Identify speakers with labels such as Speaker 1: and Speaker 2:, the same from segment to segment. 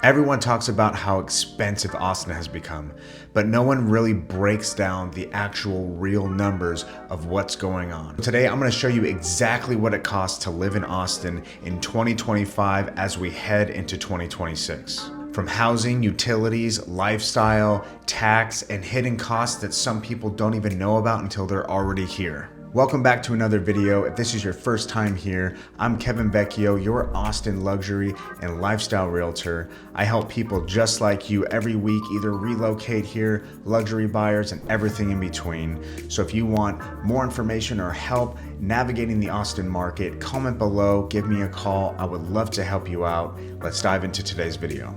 Speaker 1: Everyone talks about how expensive Austin has become, but no one really breaks down the actual real numbers of what's going on. Today, I'm going to show you exactly what it costs to live in Austin in 2025 as we head into 2026. From housing, utilities, lifestyle, tax, and hidden costs that some people don't even know about until they're already here. Welcome back to another video. If this is your first time here, I'm Kevin Vecchio, your Austin luxury and lifestyle realtor. I help people just like you every week either relocate here, luxury buyers, and everything in between. So if you want more information or help navigating the Austin market, comment below, give me a call. I would love to help you out. Let's dive into today's video.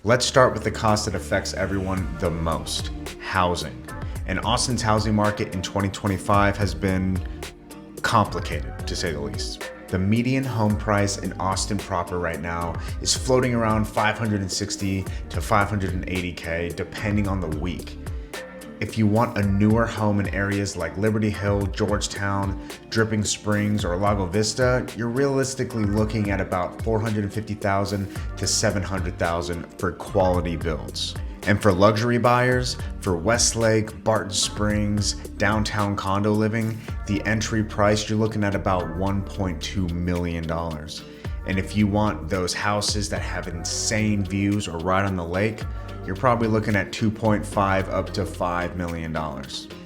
Speaker 1: Let's start with the cost that affects everyone the most, housing. And Austin's housing market in 2025 has been complicated, to say the least. The median home price in Austin proper right now is floating around $560 to $580K, depending on the week. If you want a newer home in areas like Liberty Hill, Georgetown, Dripping Springs, or Lago Vista, you're realistically looking at about $450,000 to $700,000 for quality builds. And for luxury buyers, for Westlake, Barton Springs, downtown condo living, the entry price, you're looking at about $1.2 million. And if you want those houses that have insane views or right on the lake, you're probably looking at $2.5 up to $5 million.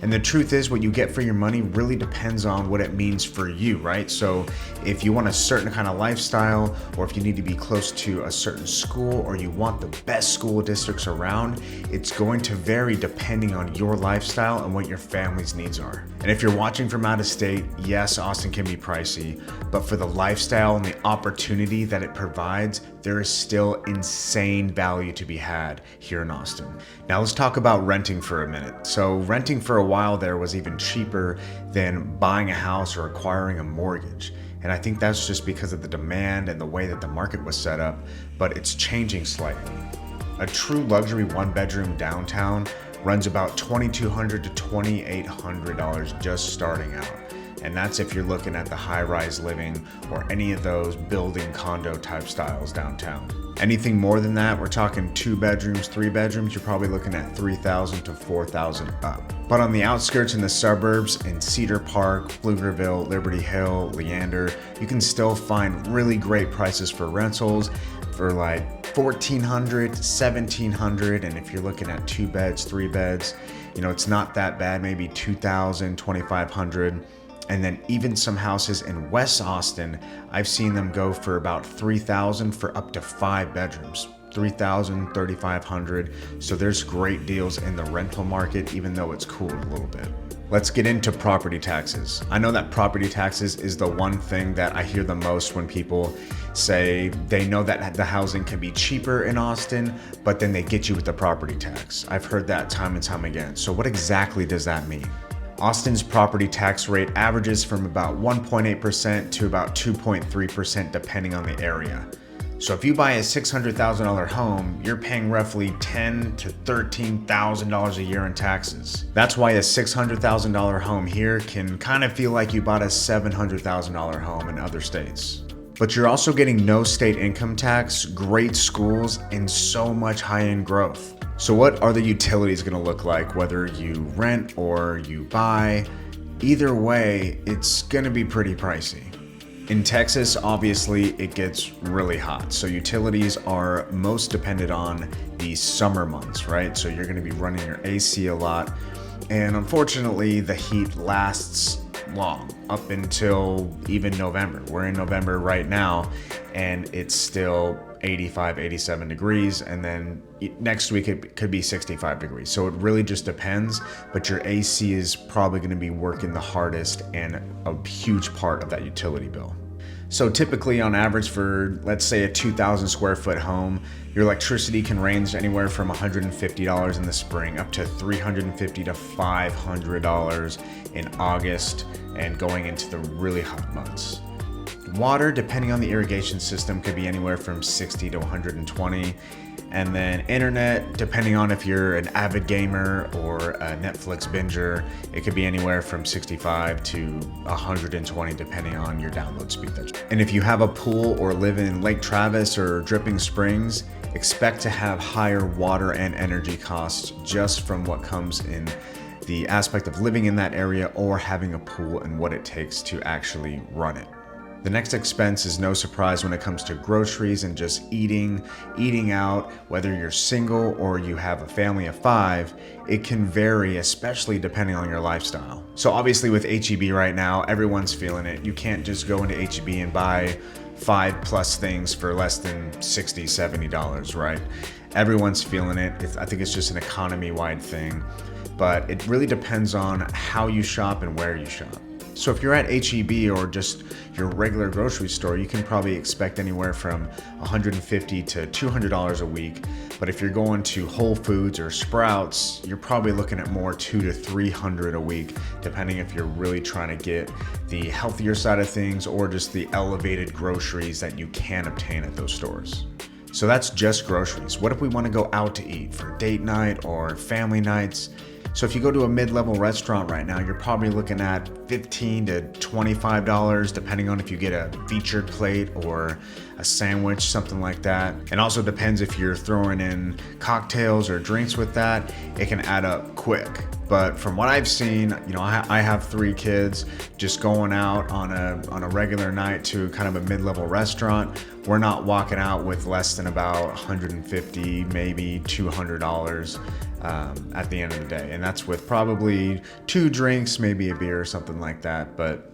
Speaker 1: And the truth is, what you get for your money really depends on what it means for you, right? So if you want a certain kind of lifestyle, or if you need to be close to a certain school, or you want the best school districts around, it's going to vary depending on your lifestyle and what your family's needs are. And if you're watching from out of state, yes, Austin can be pricey, but for the lifestyle and the opportunity that it provides, there is still insane value to be had here in Austin. Now let's talk about renting for a minute. So renting for a while there was even cheaper than buying a house or acquiring a mortgage. And I think that's just because of the demand and the way that the market was set up, but it's changing slightly. A true luxury one-bedroom downtown runs about $2,200 to $2,800 just starting out. And that's if you're looking at the high-rise living or any of those building condo type styles downtown. Anything more than that, we're talking 2 bedrooms, 3 bedrooms, you're probably looking at $3,000 to $4,000 up. But on the outskirts in the suburbs, in Cedar Park, Pflugerville, Liberty Hill, Leander, you can still find really great prices for rentals for like $1,400 to $1,700. And if you're looking at 2 beds, 3 beds, you know, it's not that bad, maybe $2,000, $2,500. And then even some houses in West Austin, I've seen them go for about $3,000 for up to 5 bedrooms. $3,000, $3,500. So there's great deals in the rental market, even though it's cooled a little bit. Let's get into property taxes. I know that property taxes is the one thing that I hear the most when people say they know that the housing can be cheaper in Austin, but then they get you with the property tax. I've heard that time and time again. So what exactly does that mean? Austin's property tax rate averages from about 1.8% to about 2.3% depending on the area. So if you buy a $600,000 home, you're paying roughly $10,000 to $13,000 a year in taxes. That's why a $600,000 home here can kind of feel like you bought a $700,000 home in other states. But you're also getting no state income tax, great schools, and so much high-end growth. So what are the utilities going to look like, whether you rent or you buy? Either way, it's going to be pretty pricey. In Texas, obviously, it gets really hot. So utilities are most dependent on the summer months, right? So you're going to be running your AC a lot. And unfortunately, the heat lasts long, up until even November. We're in November right now, and it's still 85, 87 degrees, and then next week it could be 65 degrees. So it really just depends, but your AC is probably going to be working the hardest and a huge part of that utility bill. So typically on average for, let's say, a 2,000 square foot home, your electricity can range anywhere from $150 in the spring up to $350 to $500 in August and going into the really hot months. Water, depending on the irrigation system, could be anywhere from $60 to $120. And then internet, depending on if you're an avid gamer or a Netflix binger, it could be anywhere from 65 to 120 depending on your download speed. And if you have a pool or live in Lake Travis or Dripping Springs, expect to have higher water and energy costs just from what comes in the aspect of living in that area or having a pool and what it takes to actually run it. The next expense is no surprise when it comes to groceries and just eating out, whether you're single or you have a family of 5, it can vary, especially depending on your lifestyle. So obviously with HEB right now, everyone's feeling it. You can't just go into HEB and buy 5+ things for less than $60, $70, right? Everyone's feeling it. I think it's just an economy-wide thing, but it really depends on how you shop and where you shop. So if you're at HEB or just your regular grocery store, you can probably expect anywhere from $150 to $200 a week. But if you're going to Whole Foods or Sprouts, you're probably looking at more $200 to $300 a week, depending if you're really trying to get the healthier side of things or just the elevated groceries that you can obtain at those stores. So that's just groceries. What if we want to go out to eat for date night or family nights? So if you go to a mid-level restaurant right now, you're probably looking at $15 to $25, depending on if you get a featured plate or a sandwich, something like that. And also depends if you're throwing in cocktails or drinks with that, it can add up quick. But from what I've seen, I have 3 kids, just going out on a regular night to kind of a mid-level restaurant, we're not walking out with less than about $150, maybe $200 at the end of the day. And that's with probably 2 drinks, maybe a beer or something like that. But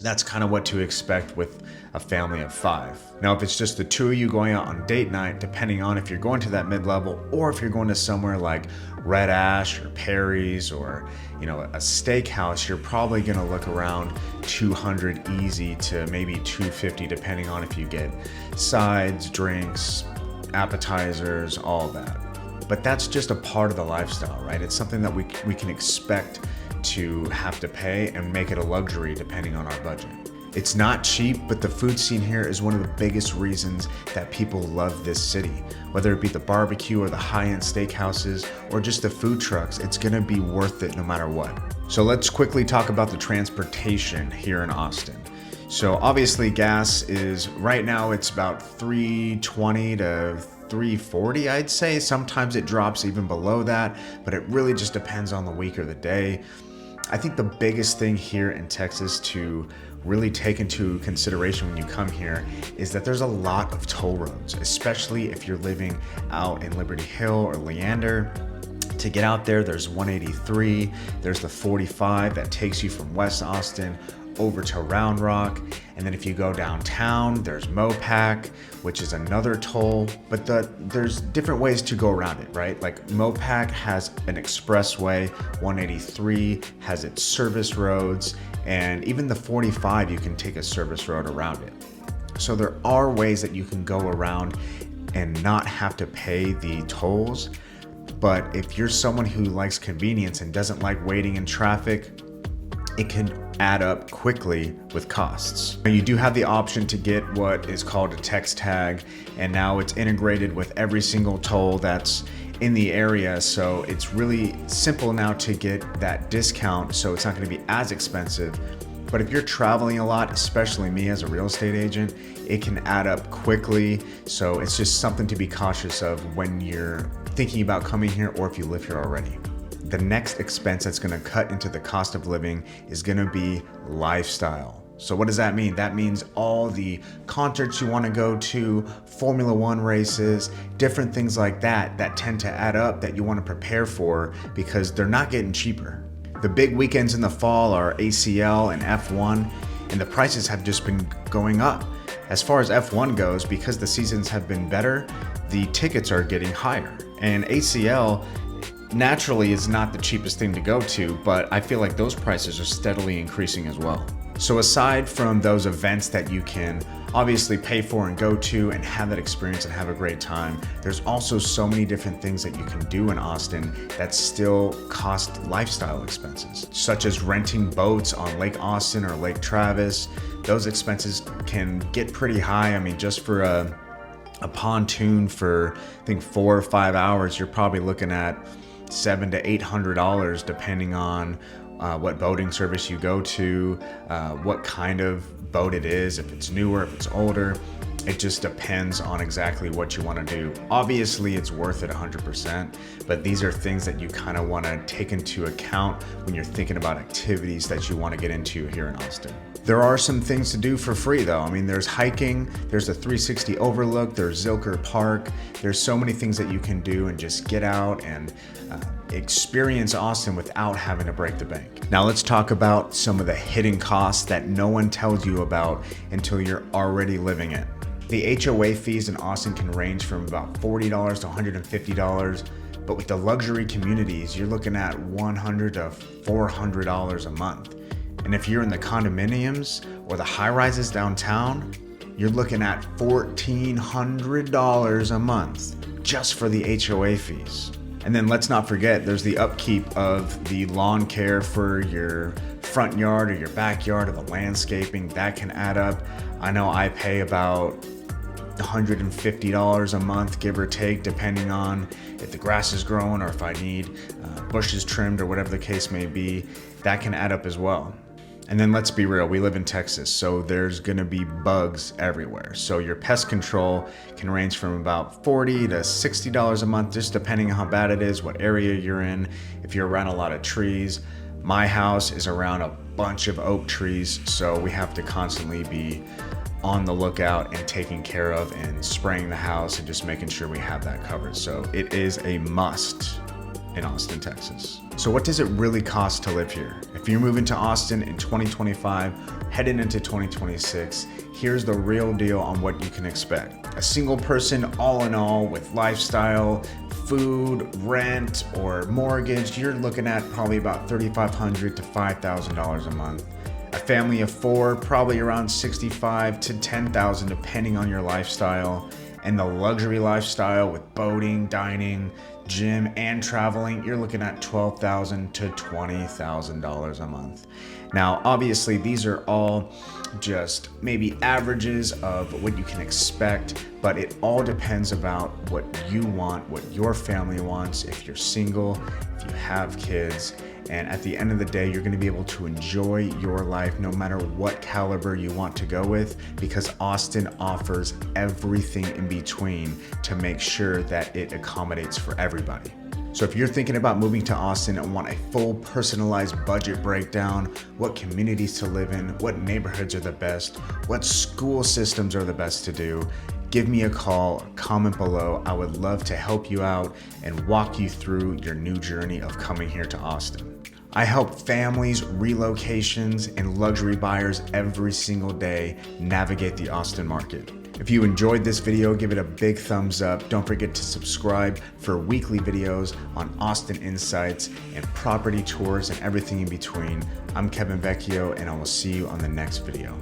Speaker 1: that's kind of what to expect with a family of 5. Now, if it's just the 2 of you going out on date night, depending on if you're going to that mid-level or if you're going to somewhere like Red Ash or Perry's or, a steakhouse, you're probably going to look around $200 easy to maybe $250, depending on if you get sides, drinks, appetizers, all that. But that's just a part of the lifestyle, right? It's something that we can expect to have to pay and make it a luxury depending on our budget. It's not cheap, but the food scene here is one of the biggest reasons that people love this city. Whether it be the barbecue or the high-end steakhouses or just the food trucks, it's gonna be worth it no matter what. So let's quickly talk about the transportation here in Austin. So obviously gas is, right now it's about $3.20 to $3.40, I'd say. Sometimes it drops even below that, but it really just depends on the week or the day. I think the biggest thing here in Texas to really take into consideration when you come here is that there's a lot of toll roads, especially if you're living out in Liberty Hill or Leander. To get out there, there's 183, there's the 45 that takes you from West Austin over to Round Rock. And then if you go downtown, there's Mopac, which is another toll, but there's different ways to go around it, right? Like Mopac has an expressway, 183 has its service roads, and even the 45, you can take a service road around it. So there are ways that you can go around and not have to pay the tolls. But if you're someone who likes convenience and doesn't like waiting in traffic, it can add up quickly with costs. You do have the option to get what is called a text tag, and now it's integrated with every single toll that's in the area. So it's really simple now to get that discount, so it's not going to be as expensive. But if you're traveling a lot, especially me as a real estate agent, it can add up quickly. So it's just something to be cautious of when you're thinking about coming here or if you live here already. The next expense that's going to cut into the cost of living is going to be lifestyle. So what does that mean? That means all the concerts you want to go to, Formula One races, different things like that tend to add up that you want to prepare for because they're not getting cheaper. The big weekends in the fall are ACL and F1, and the prices have just been going up. As far as F1 goes, because the seasons have been better, the tickets are getting higher. And ACL naturally is not the cheapest thing to go to, but I feel like those prices are steadily increasing as well. So aside from those events that you can obviously pay for and go to and have that experience and have a great time, there's also so many different things that you can do in Austin that still cost lifestyle expenses, such as renting boats on Lake Austin or Lake Travis. Those expenses can get pretty high. I mean, just for a A pontoon for, I think, 4 or 5 hours, you're probably looking at $700 to $800, depending on what boating service you go to, what kind of boat it is, if it's newer, if it's older. It just depends on exactly what you want to do. Obviously, it's worth it 100%, but these are things that you kind of want to take into account when you're thinking about activities that you want to get into here in Austin. There are some things to do for free though. I mean, there's hiking, there's a 360 overlook, there's Zilker Park. There's so many things that you can do and just get out and experience Austin without having to break the bank. Now let's talk about some of the hidden costs that no one tells you about until you're already living it. The HOA fees in Austin can range from about $40 to $150, but with the luxury communities, you're looking at $100 to $400 a month. And if you're in the condominiums or the high rises downtown, you're looking at $1,400 a month just for the HOA fees. And then let's not forget, there's the upkeep of the lawn care for your front yard or your backyard, or the landscaping. That can add up. I know I pay about $150 a month, give or take, depending on if the grass is growing or if I need bushes trimmed or whatever the case may be. That can add up as well. And then let's be real, we live in Texas, so there's gonna be bugs everywhere. So your pest control can range from about $40 to $60 a month, just depending on how bad it is, what area you're in, if you're around a lot of trees. My house is around a bunch of oak trees, so we have to constantly be on the lookout and taking care of and spraying the house and just making sure we have that covered. So it is a must in Austin, Texas. So what does it really cost to live here? If you're moving to Austin in 2025, heading into 2026, here's the real deal on what you can expect. A single person, all in all, with lifestyle, food, rent, or mortgage, you're looking at probably about $3,500 to $5,000 a month. A family of 4, probably around $65,000 to $10,000, depending on your lifestyle. And the luxury lifestyle with boating, dining, gym, and traveling, you're looking at $12,000 to $20,000 a month. Now, obviously, these are all just maybe averages of what you can expect, but it all depends about what you want, what your family wants, if you're single, if you have kids. And at the end of the day, you're going to be able to enjoy your life no matter what caliber you want to go with, because Austin offers everything in between to make sure that it accommodates for everybody. So if you're thinking about moving to Austin and want a full personalized budget breakdown, what communities to live in, what neighborhoods are the best, what school systems are the best to do, give me a call, comment below. I would love to help you out and walk you through your new journey of coming here to Austin. I help families, relocations, and luxury buyers every single day navigate the Austin market. If you enjoyed this video, give it a big thumbs up. Don't forget to subscribe for weekly videos on Austin insights and property tours and everything in between. I'm Kevin Vecchio, and I will see you on the next video.